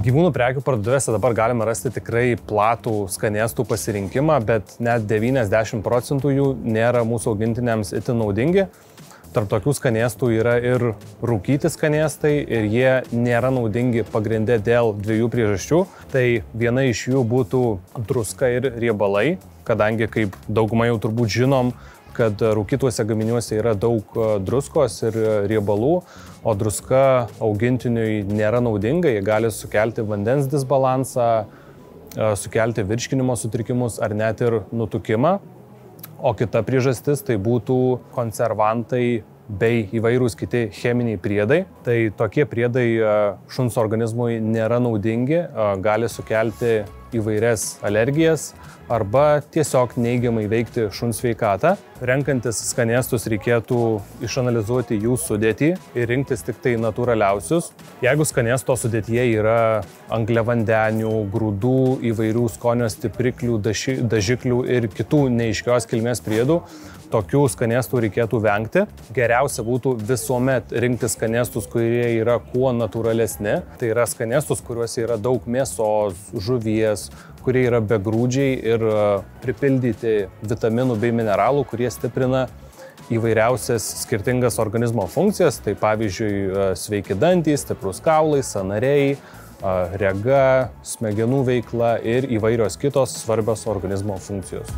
Gyvūnų prekių parduotuvėse dabar galima rasti tikrai platų skanėstų pasirinkimą, bet net 90% jų nėra mūsų augintiniams itin naudingi. Tarp tokių skanėstų yra ir rūkyti skanėstai ir jie nėra naudingi pagrinde dėl dviejų priežasčių. Tai viena iš jų būtų druska ir riebalai, kadangi, kaip daugumai jau turbūt žinom, kad rūkytuose gaminiuose yra daug druskos ir riebalų, o druska augintiniui nėra naudinga, jie gali sukelti vandens disbalansą, sukelti virškinimo sutrikimus ar net ir nutukimą. O kita priežastis tai būtų konservantai bei įvairūs kiti cheminiai priedai. Tai tokie priedai šuns organizmui nėra naudingi, gali sukelti įvairias alergijas arba tiesiog neigiamai veikti šuns sveikatą. Renkantis skanėstus reikėtų išanalizuoti jų sudėtį ir rinktis tik tai natūraliausius. Jeigu skanėsto sudėtyje yra angliavandenių, grūdų, įvairių skonio stipriklių, dažiklių ir kitų neaiškios kilmės priedų, tokių skanėstų reikėtų vengti. Geriausia būtų visuomet rinktis skanėstus, kurie yra kuo natūralesni. Tai yra skanėstus, kuriuose yra daug mėsos, žuvies, kurie yra begrūdžiai ir pripildyti vitaminų bei mineralų, kurie stiprina įvairiausias skirtingas organizmo funkcijas. Tai pavyzdžiui, sveiki dantys, stiprus kaulai, sąnariai, rega, smegenų veikla ir įvairios kitos svarbios organizmo funkcijos.